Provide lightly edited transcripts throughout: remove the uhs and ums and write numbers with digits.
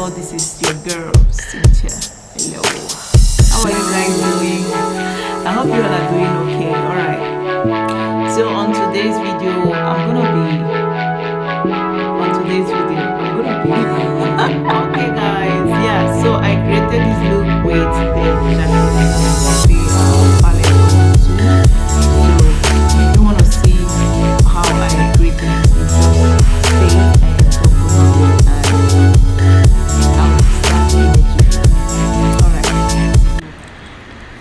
all, this is your girl Cynthia. Hello, how are you guys doing? I hope you all are doing okay. All right, so on today's video I'm gonna be okay guys, yeah, so I created this look with the Jaclyn Hill Morphe palette on YouTube. So if you want to see how I created this, just stay and don't go away, and I'll start immediately. Alright,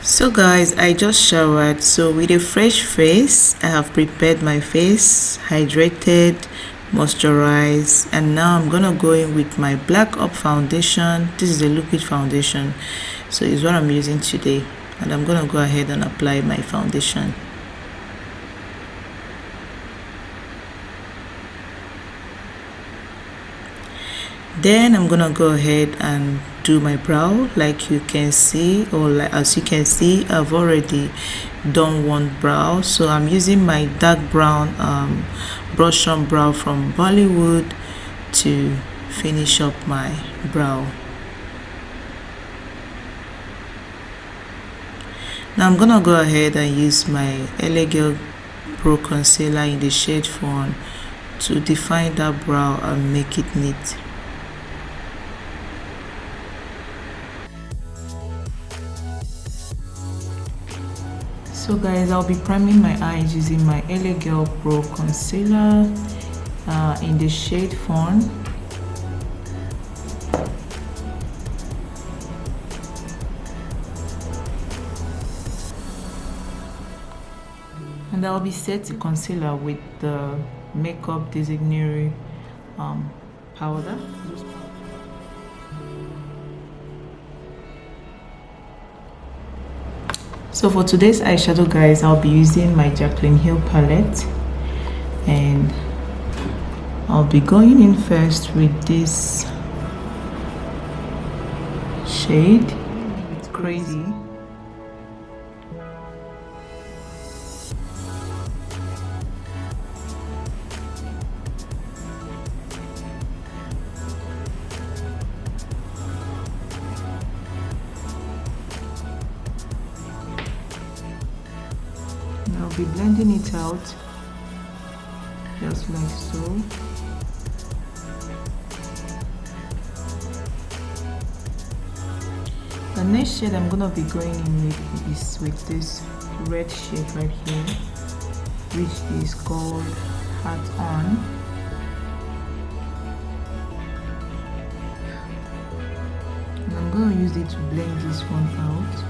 so guys, I just showered, so with a fresh face I have prepared my face, hydrated, moisturize, and now I'm gonna go in with my Black Up foundation. This is a liquid foundation, so it's what I'm using today, and I'm gonna go ahead and apply my foundation. Then I'm gonna go ahead and do my brow. Like you can see, or like as you can see, I've already done one brow, so I'm using my dark brown brush on brow from Bollywood to finish up my brow. Now I'm gonna go ahead and use my ELEWUWA Pro Concealer in the shade Fawn to define that brow and make it neat. So guys, I'll be priming my eyes using my ELEWUWA Pro Concealer in the shade Fawn. And I'll be setting concealer with the Makeup Designery powder. So for today's eyeshadow guys, I'll be using my Jaclyn Hill palette, and I'll be going in first with this shade. It's Crazy. I'll be blending it out just like so. The next shade I'm gonna be going in with is with this red shade right here, which is called Hat On. And I'm gonna use it to blend this one out.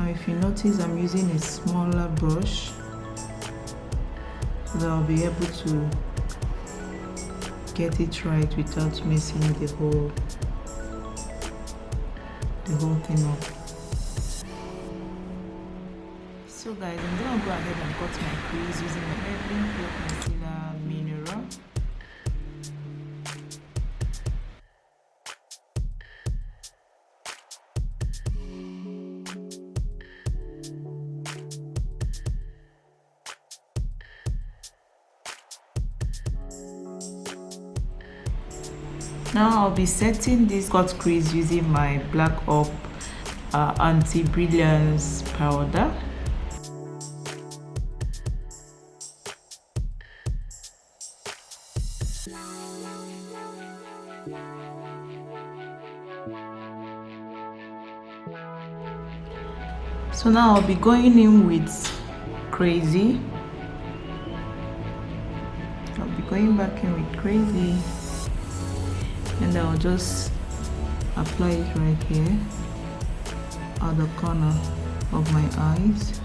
If you notice, I'm using a smaller brush so that I'll be able to get it right without messing the whole thing up. So guys, I'm gonna go ahead and cut my crease using my Jaclyn Hill Concealer Mineral. Now I'll be setting this cut crease using my Black Up Anti-Brilliance powder. So now I'll be going in with Crazy. I'll be going back in with Crazy, and I'll just apply it right here at the corner of my eyes.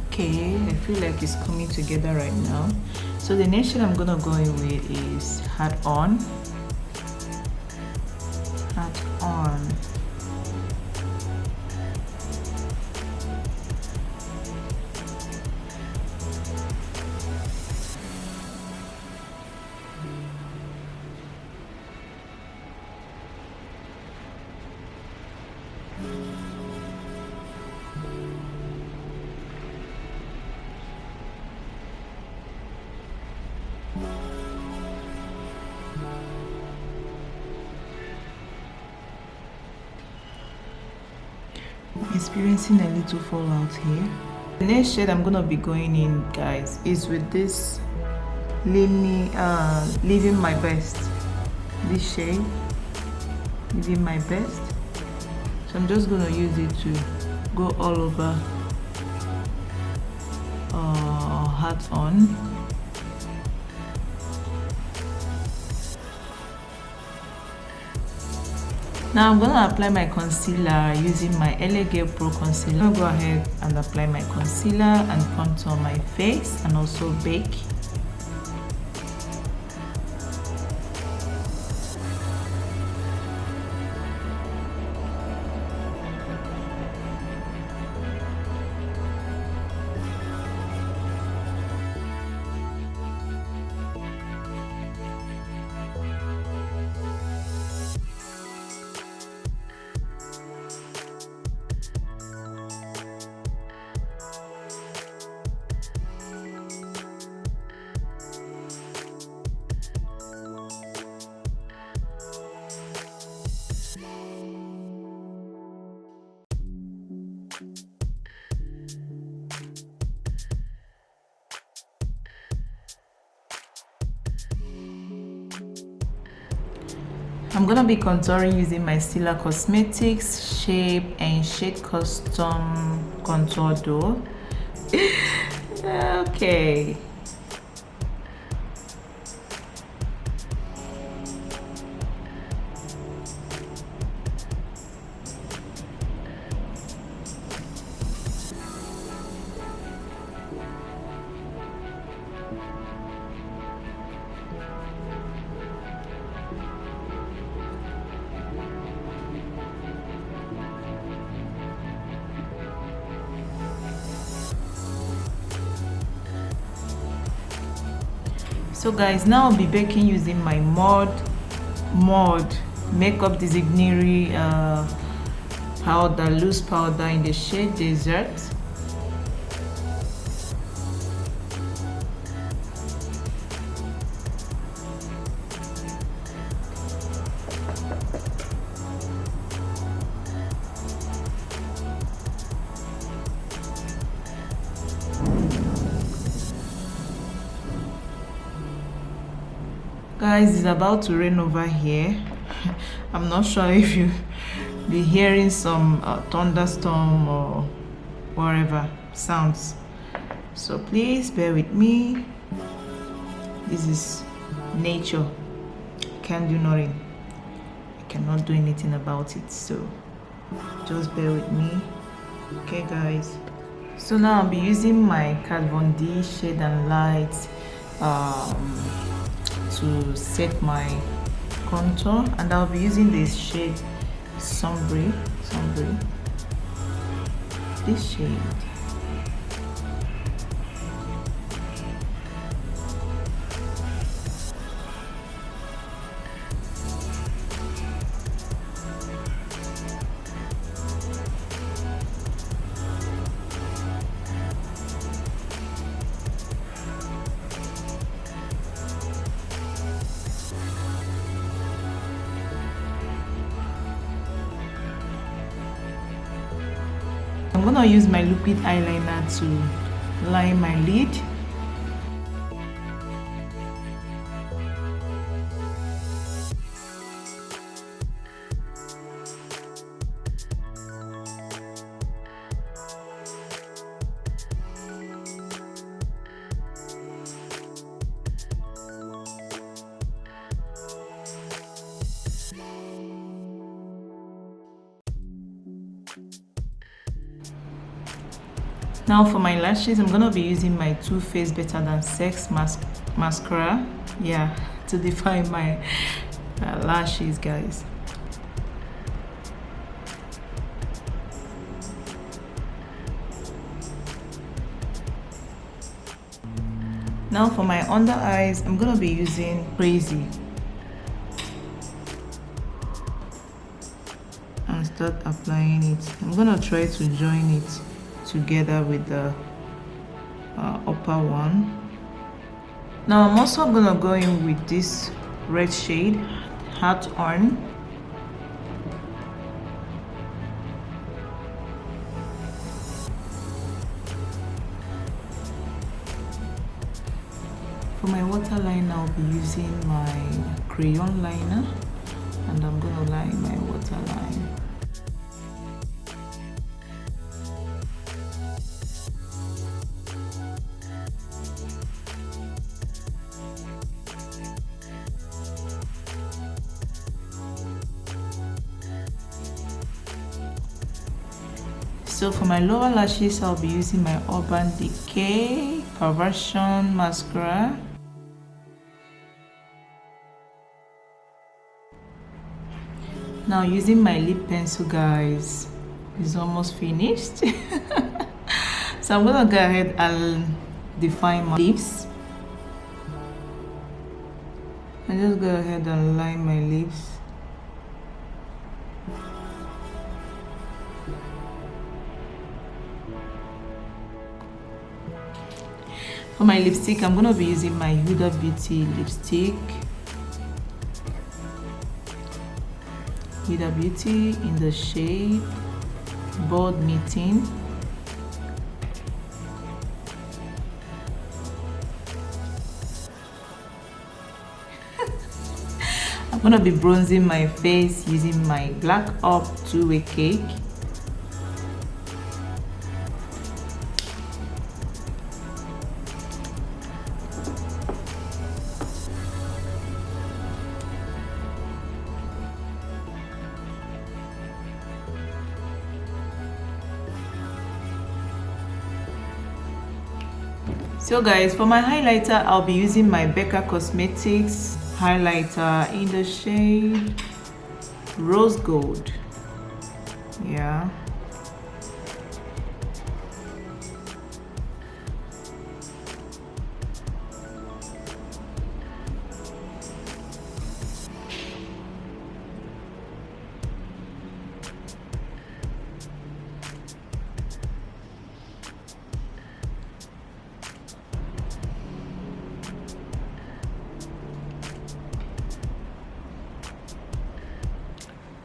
Okay, I feel like it's coming together right now. So the next shade I'm gonna go in with is Hat On. Hat On. Experiencing a little fallout here. The next shade I'm gonna be going in, guys, is with this Living My Best. This shade, Living My Best. So I'm just gonna use it to go all over hat on. Now I'm gonna apply my concealer using my ELEWUWA Pro Concealer. I'm gonna go ahead and apply my concealer and contour my face and also bake. I'm gonna be contouring using my Stila Cosmetics Shape and Shade Custom Contour Duo. Okay. So guys, now I'll be baking using my mod makeup designatory powder, loose powder in the shade Desert. Guys, it's about to rain over here. I'm not sure if you be hearing some thunderstorm or whatever sounds, so please bear with me. This is nature. Can't do nothing. I cannot do anything about it, so just bear with me, okay guys? So now I'll be using my Kat Von D Shade and Light to set my contour, and I'll be using this shade Sombre, this shade. I'm gonna use my liquid eyeliner to line my lid. Now for my lashes, I'm gonna be using my Too Faced Better Than Sex mascara, yeah, to define my lashes, guys. Now for my under eyes, I'm gonna be using Crazy and start applying it. I'm gonna try to join it together with the upper one. Now I'm also gonna go in with this red shade, Heart On. For my waterline, I'll be using my crayon liner, and I'm gonna line my waterline. So for my lower lashes, I'll be using my Urban Decay Perversion Mascara. Now using my lip pencil, guys, it's almost finished. So I'm gonna go ahead and define my lips. I just go ahead and line my lips. For my lipstick, I'm gonna be using my Huda Beauty lipstick. Huda Beauty in the shade Bold Meeting. I'm gonna be bronzing my face using my Black Up Two-Way Cake. So guys, for my highlighter, I'll be using my Becca Cosmetics highlighter in the shade Rose Gold. Yeah.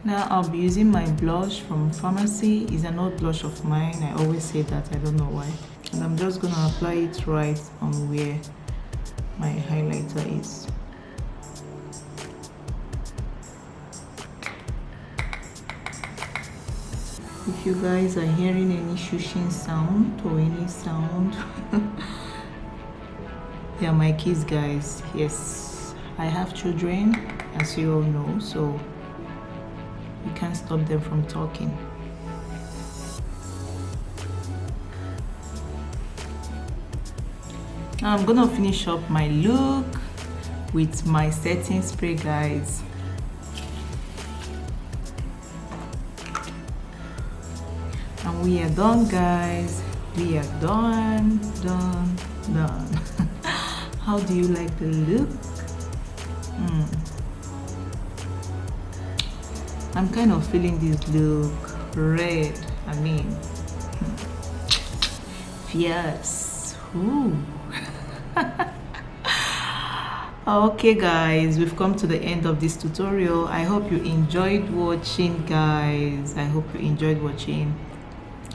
Now I'll be using my blush from Pharmacy. It's an old blush of mine. I always say that, I don't know why. And I'm just gonna apply it right on where my highlighter is. If you guys are hearing any shushing sound or any sound, they are my kids, guys. Yes, I have children, as you all know, so you can't stop them from talking. Now I'm gonna finish up my look with my setting spray, guys. And we are done, guys. We are done. How do you like the look? I'm kind of feeling this look red. I mean, fierce. Ooh. Okay guys, we've come to the end of this tutorial. I hope you enjoyed watching, guys. I hope you enjoyed watching.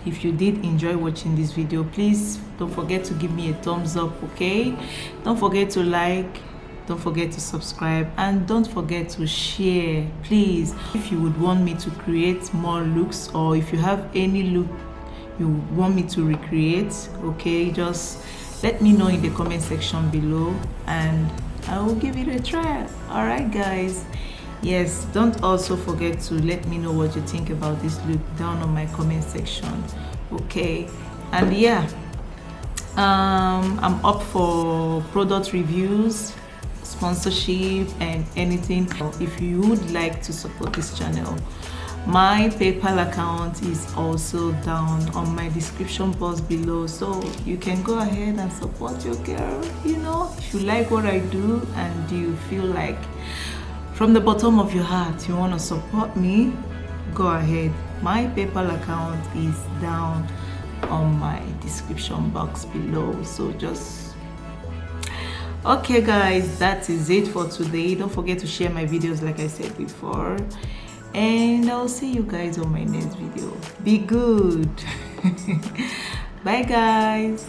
If you did enjoy watching this video, please don't forget to give me a thumbs up, okay? Don't forget to like, don't forget to subscribe, and don't forget to share, please. If you would want me to create more looks, or if you have any look you want me to recreate, okay, just let me know in the comment section below and I will give it a try. All right guys, yes, don't also forget to let me know what you think about this look down on my comment section, okay? And yeah, I'm up for product reviews, sponsorship, and anything. If you would like to support this channel, my PayPal account is also down on my description box below, so you can go ahead and support your girl. You know, if you like what I do and you feel like from the bottom of your heart you want to support me, go ahead. My PayPal account is down on my description box below, so just Okay guys, that is it for today. Don't forget to share my videos like I said before, and I'll see you guys on my next video. Be good. Bye guys.